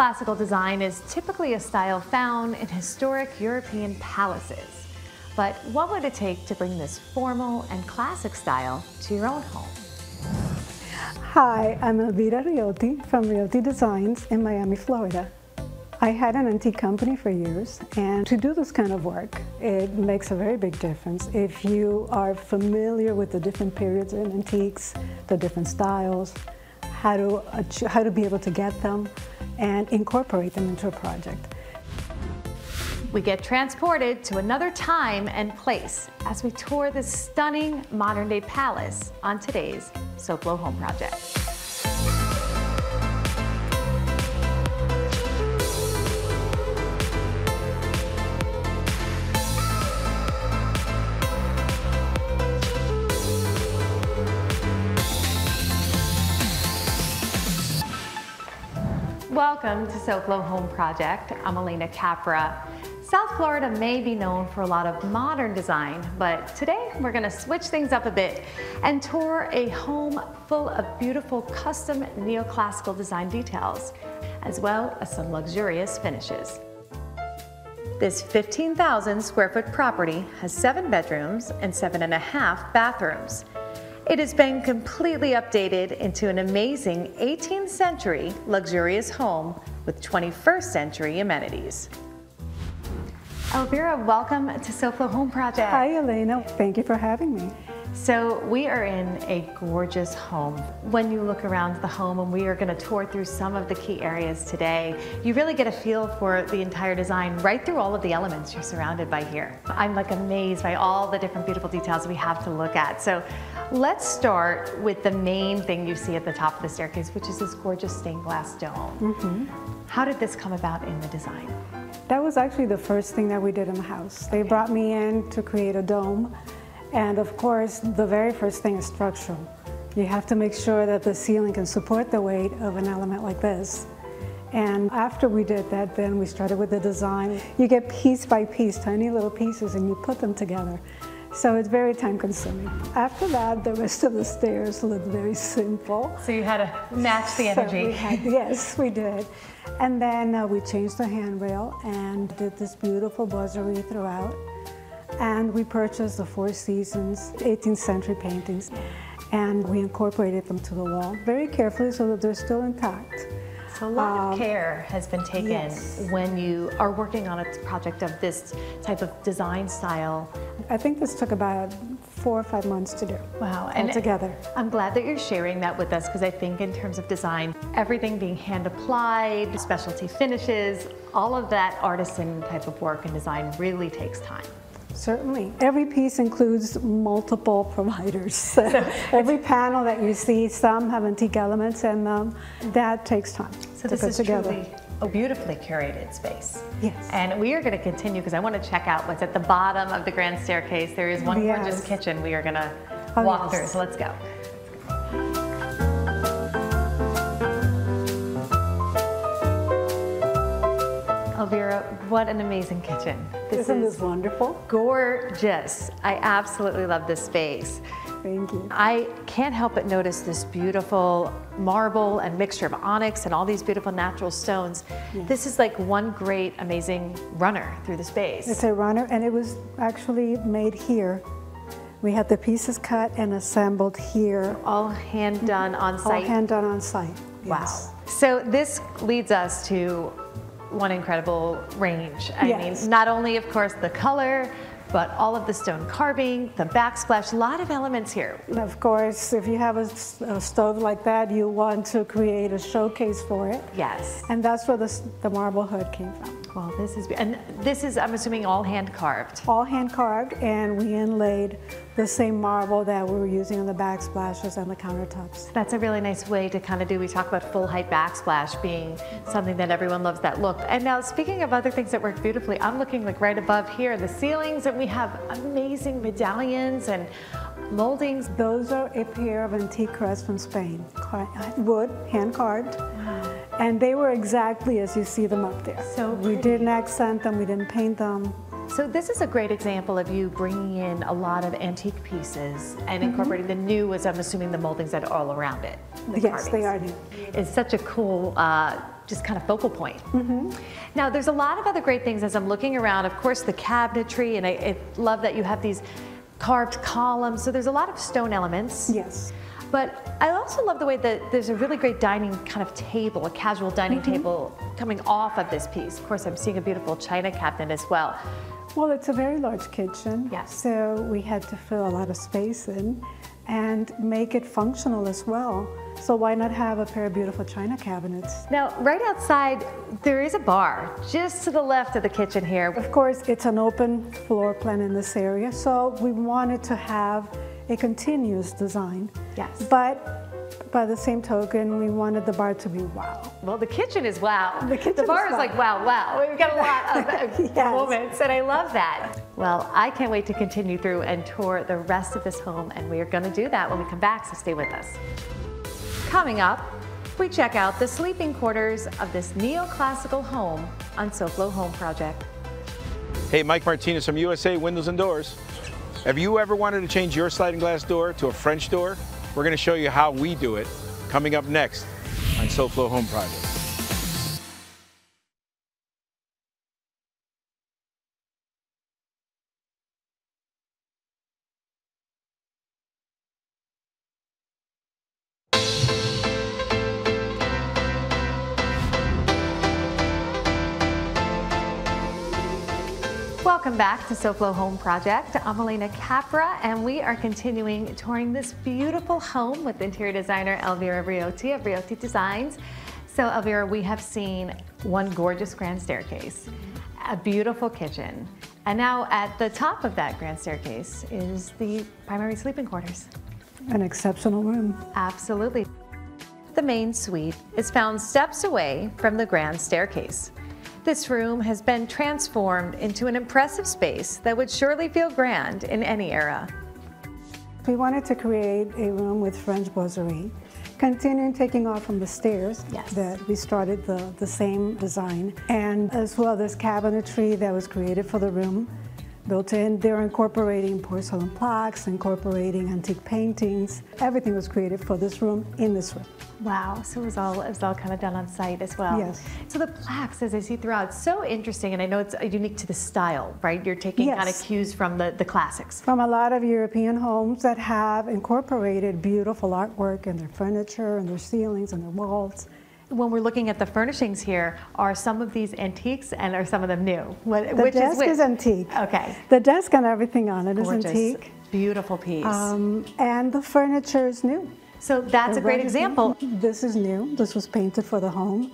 Neoclassical design is typically a style found in historic European palaces. But what would it take to bring this formal and classic style to your own home? Hi, I'm Elvira Riotti from Riotti Designs in Miami, Florida. I had an antique company for years, and to do this kind of work, it makes a very big difference if you are familiar with the different periods in antiques, the different styles, how to be able to get them and incorporate them into a project. We get transported to another time and place as we tour this stunning modern-day palace on today's SoFlo Home Project. Welcome to SoFlo Home Project. I'm Alena Capra. South Florida may be known for a lot of modern design, but today we're going to switch things up a bit and tour a home full of beautiful custom neoclassical design details, as well as some luxurious finishes. This 15,000 square foot property has 7 bedrooms and 7.5 bathrooms. It has been completely updated into an amazing 18th century luxurious home with 21st century amenities. Elvira, welcome to SoFlo Home Project. Hi, Elena. Thank you for having me. So we are in a gorgeous home. When you look around the home, and we are going to tour through some of the key areas today, you really get a feel for the entire design right through all of the elements you're surrounded by here. I'm like amazed by all the different beautiful details we have to look at. So let's start with the main thing you see at the top of the staircase, which is this gorgeous stained glass dome. How did this come about in the design? That was actually the first thing that we did in the house. They brought me in to create a dome. And of course, the very first thing is structural. You have to make sure that the ceiling can support the weight of an element like this. And after we did that, then we started with the design. You get piece by piece, tiny little pieces, and you put them together. So it's very time consuming. After that, the rest of the stairs looked very simple. So you had to match the energy. Yes, we did. And then we changed the handrail and did this beautiful boiserie throughout. And we purchased the Four Seasons 18th century paintings, and we incorporated them to the wall very carefully so that they're still intact. So a lot of care has been taken when you are working on a project of this type of design style. I think this took about 4 or 5 months to do. Wow. And together. I'm glad that you're sharing that with us, because I think in terms of design, everything being hand applied, specialty finishes, all of that artisan type of work and design really takes time. Certainly. Every piece includes multiple providers. So every panel that you see, some have antique elements in them. That takes time so to put together. Truly a beautifully curated space. Yes. And we are going to continue because I want to check out what's at the bottom of the grand staircase. There is one gorgeous kitchen we are going to walk through. So let's go. Elvira, what an amazing kitchen. Isn't this wonderful? Gorgeous. I absolutely love this space. Thank you. I can't help but notice this beautiful marble and mixture of onyx and all these beautiful natural stones. Yes. This is like one great, amazing runner through the space. It's a runner, and it was actually made here. We had the pieces cut and assembled here. All hand done on site? All hand done on site, yes. Wow. So this leads us to one incredible range. I mean, not only, of course, the color, but all of the stone carving, the backsplash, a lot of elements here. Of course, if you have a stove like that, you want to create a showcase for it. Yes. And that's where the marble hood came from. Well, this is, I'm assuming, all hand carved. All hand carved, and we inlaid the same marble that we were using on the backsplashes and the countertops. That's a really nice way to kind of do, we talk about full height backsplash being something that everyone loves that look. And now speaking of other things that work beautifully, I'm looking like right above here, the ceilings, and we have amazing medallions and moldings. Those are a pair of antique crests from Spain, wood, hand carved. Wow. And they were exactly as you see them up there. So we didn't accent them, we didn't paint them. So this is a great example of you bringing in a lot of antique pieces and incorporating the new, as I'm assuming the moldings that are all around it. Yes, they are new. It's such a cool just kind of focal point. Now there's a lot of other great things as I'm looking around. Of course, the cabinetry, and I love that you have these carved columns. So there's a lot of stone elements. Yes. But I also love the way that there's a really great dining kind of table, a casual dining table coming off of this piece. Of course, I'm seeing a beautiful china cabinet as well. Well, it's a very large kitchen. Yes. So we had to fill a lot of space in and make it functional as well. So why not have a pair of beautiful china cabinets? Now, right outside, there is a bar just to the left of the kitchen here. Of course, it's an open floor plan in this area, so we wanted to have a continuous design. Yes. But by the same token, we wanted the bar to be wow. Well, the kitchen is wow. The bar is is like wow, wow. We've got a lot of Yes. moments, and I love that. Well, I can't wait to continue through and tour the rest of this home, and we are going to do that when we come back, so stay with us. Coming up, we check out the sleeping quarters of this neoclassical home on SoFlo Home Project. Hey, Mike Martinez from USA Windows and Doors. Have you ever wanted to change your sliding glass door to a French door? We're going to show you how we do it coming up next on SoFlo Home Project. Welcome back to SoFlo Home Project. I'm Alena Capra, and we are continuing touring this beautiful home with interior designer Elvira Briotti of Briotti Designs. So Elvira, we have seen one gorgeous grand staircase, a beautiful kitchen, and now at the top of that grand staircase is the primary sleeping quarters. An exceptional room. Absolutely. The main suite is found steps away from the grand staircase. This room has been transformed into an impressive space that would surely feel grand in any era. We wanted to create a room with French boiserie, continuing taking off from the stairs that we started the same design, and as well as cabinetry that was created for the room. Built in, they're incorporating porcelain plaques, incorporating antique paintings. Everything was created for this room in this room. Wow, so it was all kind of done on site as well. Yes. So the plaques, as I see throughout, so interesting, and I know it's unique to the style, right? You're taking kind of cues from the classics. From a lot of European homes that have incorporated beautiful artwork in their furniture and their ceilings and their walls. When we're looking at the furnishings here, are some of these antiques and are some of them new? The desk is antique. Okay. The desk and everything on it is Gorgeous. antique. Beautiful piece. And the furniture is new. So that's a great example. This is new. This was painted for the home.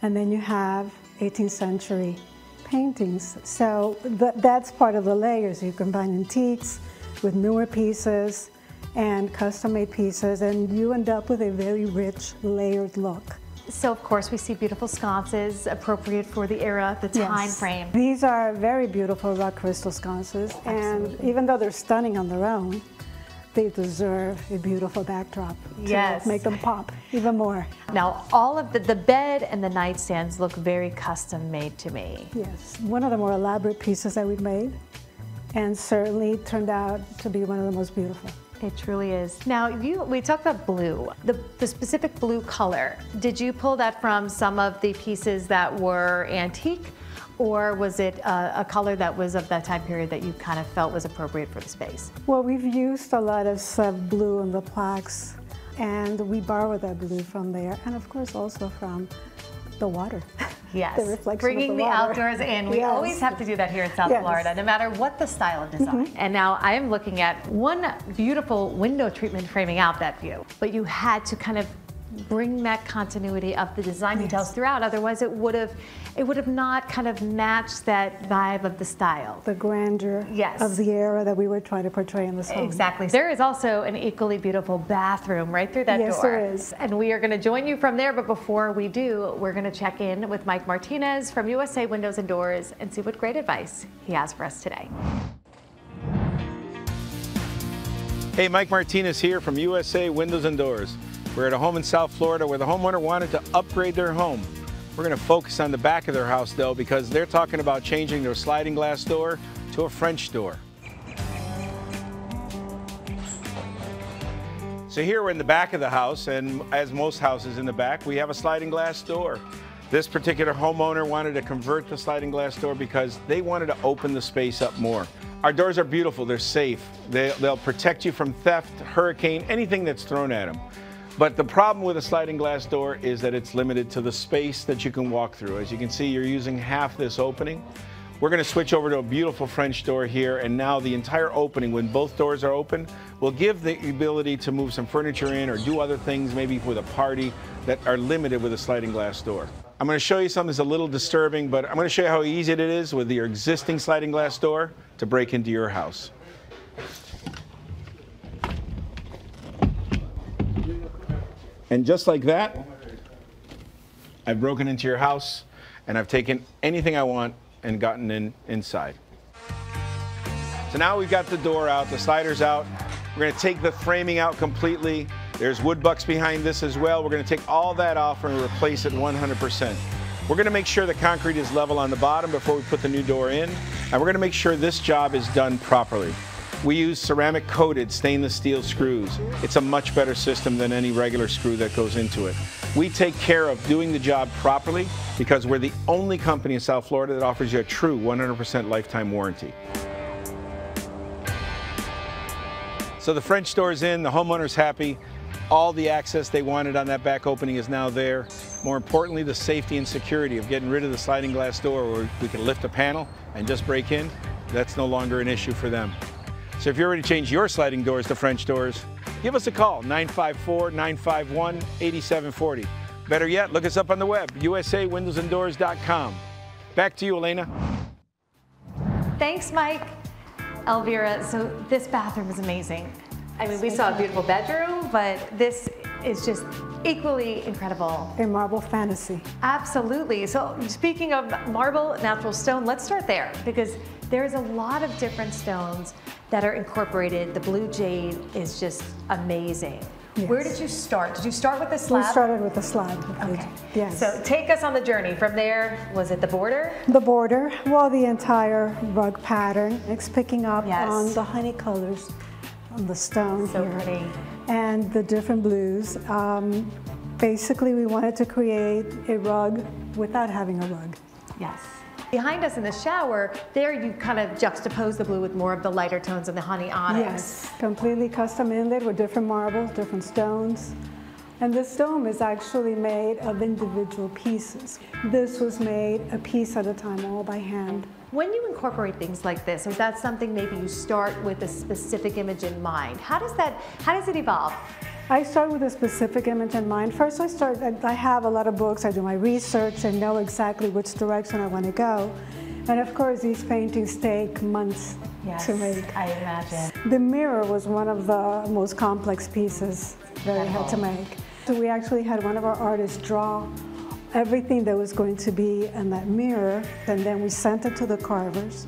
And then you have 18th century paintings. So that's part of the layers. You combine antiques with newer pieces and custom-made pieces, and you end up with a very rich, layered look. So of course we see beautiful sconces appropriate for the era, the time frame. These are very beautiful rock crystal sconces, and even though they're stunning on their own, they deserve a beautiful backdrop to make them pop even more. Now all of the bed and the nightstands look very custom made to me. Yes, one of the more elaborate pieces that we've made, and certainly turned out to be one of the most beautiful. It truly is. Now, we talked about blue, the specific blue color. Did you pull that from some of the pieces that were antique, or was it a color that was of that time period that you kind of felt was appropriate for the space? Well, we've used a lot of blue in the plaques, and we borrowed that blue from there, and of course also from the water. Yes, the reflection bringing of the the water. Outdoors in. We always have to do that here in South Florida, no matter what the style of design. And now I am looking at one beautiful window treatment framing out that view, but you had to kind of bring that continuity of the design details throughout, otherwise it would have not kind of matched that vibe of the style. The grandeur of the era that we were trying to portray in this home. Exactly. There is also an equally beautiful bathroom right through that door. Yes, there is. And we are going to join you from there, but before we do, we're going to check in with Mike Martinez from USA Windows and Doors and see what great advice he has for us today. Hey, Mike Martinez here from USA Windows and Doors. We're at a home in South Florida where the homeowner wanted to upgrade their home. We're going to focus on the back of their house though, because they're talking about changing their sliding glass door to a French door. So here we're in the back of the house, and as most houses in the back, we have a sliding glass door. This particular homeowner wanted to convert the sliding glass door because they wanted to open the space up more. Our doors are beautiful, they're safe. They'll protect you from theft, hurricane, anything that's thrown at them. But the problem with a sliding glass door is that it's limited to the space that you can walk through. As you can see, you're using half this opening. We're going to switch over to a beautiful French door here, and now the entire opening, when both doors are open, will give the ability to move some furniture in or do other things, maybe with a party, that are limited with a sliding glass door. I'm going to show you something that's a little disturbing, but I'm going to show you how easy it is with your existing sliding glass door to break into your house. And just like that, I've broken into your house and I've taken anything I want and gotten inside. So now we've got the door out, the sliders out. We're going to take the framing out completely. There's wood bucks behind this as well. We're going to take all that off and replace it 100%. We're going to make sure the concrete is level on the bottom before we put the new door in. And we're going to make sure this job is done properly. We use ceramic coated stainless steel screws. It's a much better system than any regular screw that goes into it. We take care of doing the job properly because we're the only company in South Florida that offers you a true 100% lifetime warranty. So the French door's in, the homeowner's happy. All the access they wanted on that back opening is now there. More importantly, the safety and security of getting rid of the sliding glass door where we can lift a panel and just break in, that's no longer an issue for them. So if you're ready to change your sliding doors to French doors, give us a call, 954-951-8740. Better yet, look us up on the web, usawindowsanddoors.com. Back to you, Alena. Thanks, Mike. Elvira, so this bathroom is amazing. I mean, we saw a beautiful bedroom, but this is just equally incredible. A marble fantasy. Absolutely. So speaking of marble, natural stone, let's start there because there's a lot of different stones that are incorporated. The blue jade is just amazing. Yes. Where did you start? Did you start with the slab? We started with the slab. Okay. Yes. So take us on the journey. From there, was it the border? The border, well, the entire rug pattern. It's picking up Yes. on the honey colors on the stone So here. pretty. And the different blues. Basically, we wanted to create a rug without having a rug. Yes. Behind us in the shower, there you kind of juxtapose the blue with more of the lighter tones and the honey onyx. Yes, completely custom inlaid with different marbles, different stones. And this dome is actually made of individual pieces. This was made a piece at a time, all by hand. When you incorporate things like this, is that something maybe you start with a specific image in mind? How does it evolve? I start with a specific image in mind. First, I have a lot of books, I do my research and know exactly which direction I want to go. And of course, these paintings take months to make. I imagine. The mirror was one of the most complex pieces that I had to make. So we actually had one of our artists draw everything that was going to be in that mirror, and then we sent it to the carvers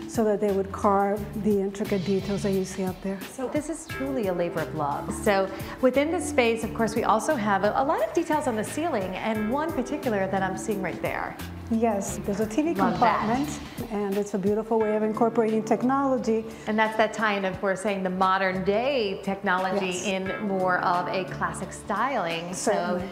so that they would carve the intricate details that you see up there. So this is truly a labor of love. So within this space, of course, we also have a lot of details on the ceiling, and one particular that I'm seeing right there. Yes, there's a TV Love compartment, and it's a beautiful way of incorporating technology. And that's that tie-in of, we're saying, the modern day technology Yes. in more of a classic styling. Certainly.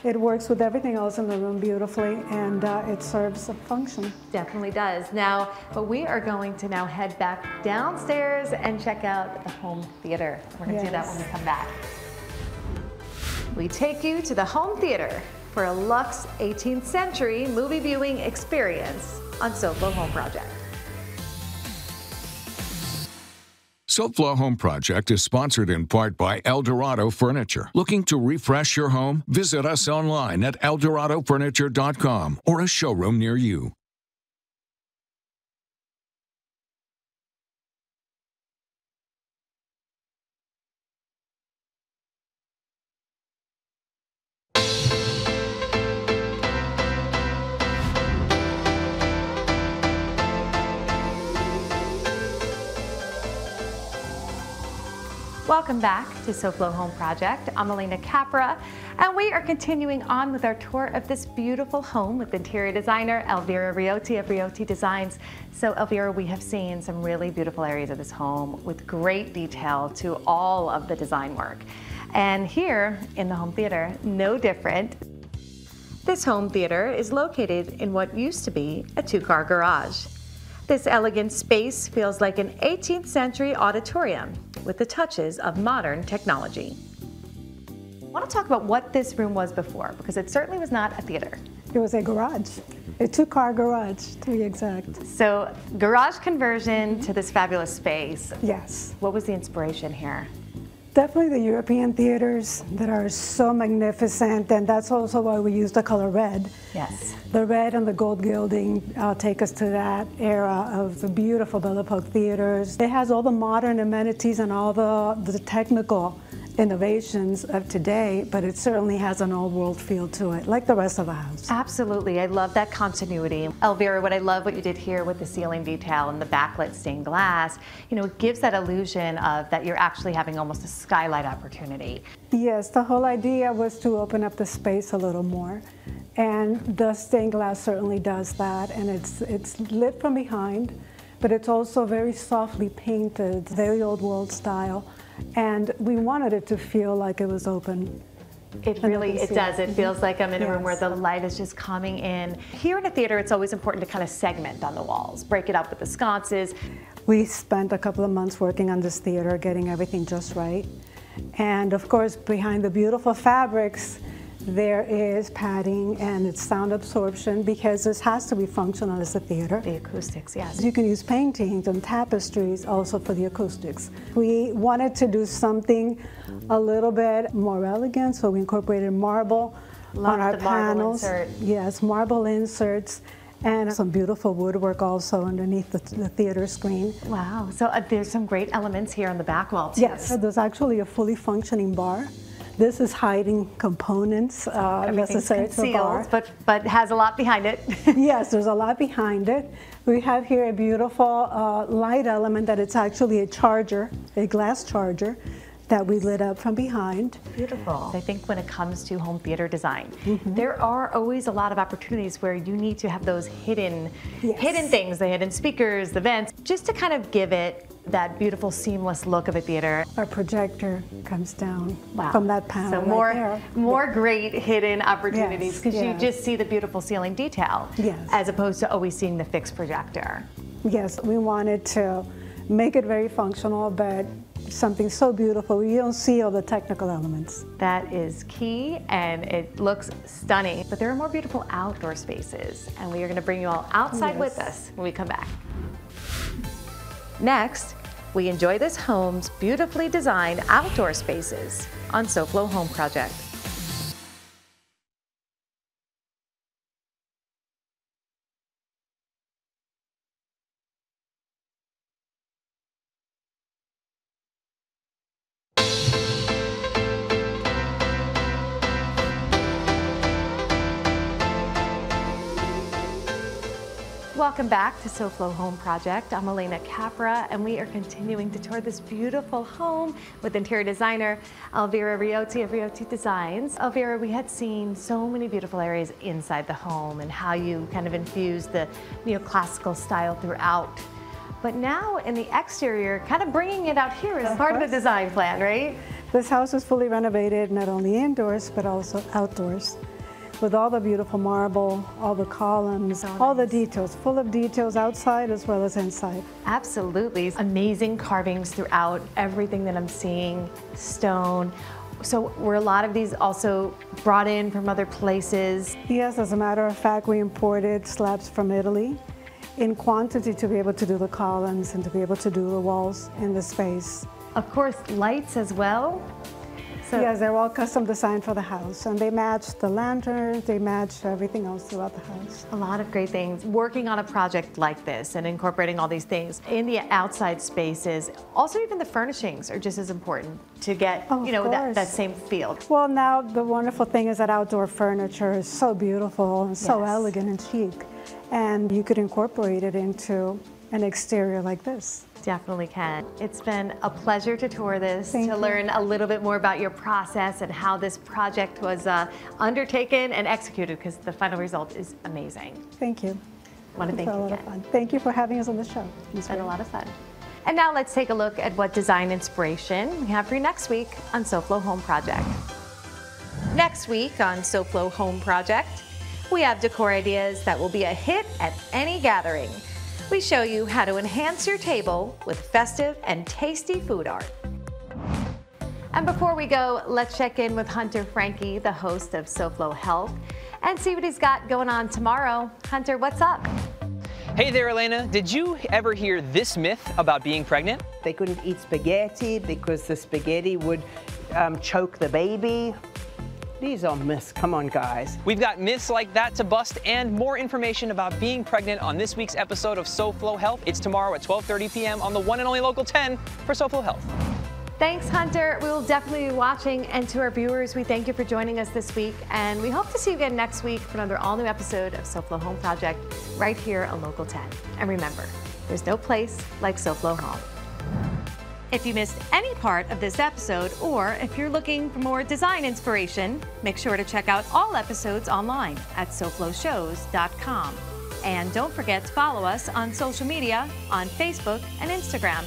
It works with everything else in the room beautifully, and it serves a function. Definitely does. Now, but we are going to now head back downstairs and check out the home theater. We're going to do that when we come back. We take you to the home theater for a luxe 18th century movie viewing experience on SoFlo Home Project. SoFlo Home Project is sponsored in part by Eldorado Furniture. Looking to refresh your home? Visit us online at eldoradofurniture.com or a showroom near you. Welcome back to SoFlo Home Project. I'm Alena Capra, and we are continuing on with our tour of this beautiful home with interior designer Elvira Riotti of Riotti Designs. So Elvira, we have seen some really beautiful areas of this home with great detail to all of the design work. And here in the home theater, no different. This home theater is located in what used to be a two-car garage. This elegant space feels like an 18th century auditorium with the touches of modern technology. I want to talk about what this room was before, because it certainly was not a theater. It was a garage, a two-car garage, to be exact. So, garage conversion to this fabulous space. Yes. What was the inspiration here? Definitely the European theaters that are so magnificent, and that's also why we use the color red. Yes. The red and the gold gilding take us to that era of the beautiful Belle Epoque theaters. It has all the modern amenities and all the technical innovations of today, but it certainly has an old world feel to it, like the rest of the house. Absolutely, I love that continuity. Elvira, what I love what you did here with the ceiling detail and the backlit stained glass, you know, it gives that illusion of that you're actually having almost a skylight opportunity. Yes, the whole idea was to open up the space a little more. And the stained glass certainly does that, and it's lit from behind, but it's also very softly painted, very old world style. And we wanted it to feel like it was open. It does. It feels like I'm in a room where the light is just coming in. Here in a theater, it's always important to kind of segment on the walls, break it up with the sconces. We spent a couple of months working on this theater, getting everything just right. And of course, behind the beautiful fabrics, there is padding and it's sound absorption, because this has to be functional as a theater. The acoustics, yes. You can use paintings and tapestries also for the acoustics. We wanted to do something a little bit more elegant, so we incorporated marble on our panels. Marble insert. Yes, marble inserts, and some beautiful woodwork also underneath the theater screen. Wow, so there's some great elements here on the back wall too. Yes, there's actually a fully functioning bar. This is hiding components necessary to a bar. But has a lot behind it. Yes, there's a lot behind it. We have here a beautiful light element that it's actually a charger, a glass charger, that we lit up from behind. Beautiful. I think when it comes to home theater design, there are always a lot of opportunities where you need to have those hidden things, the hidden speakers, the vents, just to kind of give it that beautiful seamless look of a theater. Our projector comes down from that panel. So more great hidden opportunities, because you just see the beautiful ceiling detail as opposed to always seeing the fixed projector. Yes, we wanted to make it very functional, but something so beautiful. You don't see all the technical elements. That is key, and it looks stunning. But there are more beautiful outdoor spaces, and we are going to bring you all outside with us when we come back. Next, we enjoy this home's beautifully designed outdoor spaces on SoFlo Home Project. Welcome back to SoFlo Home Project. I'm Alena Capra, and we are continuing to tour this beautiful home with interior designer Elvira Riotti of Riotti Designs. Elvira, we had seen so many beautiful areas inside the home and how you kind of infused the neoclassical style throughout. But now in the exterior, kind of bringing it out here is part of the design plan, right? This house is fully renovated, not only indoors, but also outdoors, with all the beautiful marble, all the columns, all the details, full of details outside as well as inside. Absolutely. Amazing carvings throughout everything that I'm seeing, stone. So were a lot of these also brought in from other places? Yes, as a matter of fact, we imported slabs from Italy in quantity to be able to do the columns and to be able to do the walls in the space. Of course, lights as well. So yes, they're all custom designed for the house, and they match the lanterns, they match everything else throughout the house. a lot of great things. Working on a project like this and incorporating all these things in the outside spaces, also even the furnishings are just as important to get, you know, that same feel. Well, now the wonderful thing is that outdoor furniture is so beautiful and so elegant and chic, and you could incorporate it into an exterior like this. Definitely can. It's been a pleasure to tour this, to learn a little bit more about your process and how this project was undertaken and executed, because the final result is amazing. Thank you. I want to thank you again. Fun. Thank you for having us on the show. It's been a lot of fun. And now let's take a look at what design inspiration we have for you next week on SoFlo Home Project. Next week on SoFlo Home Project, We have decor ideas that will be a hit at any gathering. We show you how to enhance your table with festive and tasty food art. And before we go, let's check in with Hunter Franke, the host of SoFlo Health, and see what he's got going on tomorrow. Hunter, what's up? Hey there, Alena. Did you ever hear this myth about being pregnant? They couldn't eat spaghetti because the spaghetti would choke the baby. These are myths. Come on, guys. We've got myths like that to bust and more information about being pregnant on this week's episode of SoFlo Health. It's tomorrow at 12:30 p.m. on the one and only Local 10 for SoFlo Health. Thanks, Hunter. We will definitely be watching. And to our viewers, we thank you for joining us this week. And we hope to see you again next week for another all-new episode of SoFlo Home Project right here on Local 10. And remember, there's no place like SoFlo Home. If you missed any part of this episode, or if you're looking for more design inspiration, make sure to check out all episodes online at SoFloShows.com. And don't forget to follow us on social media on Facebook and Instagram.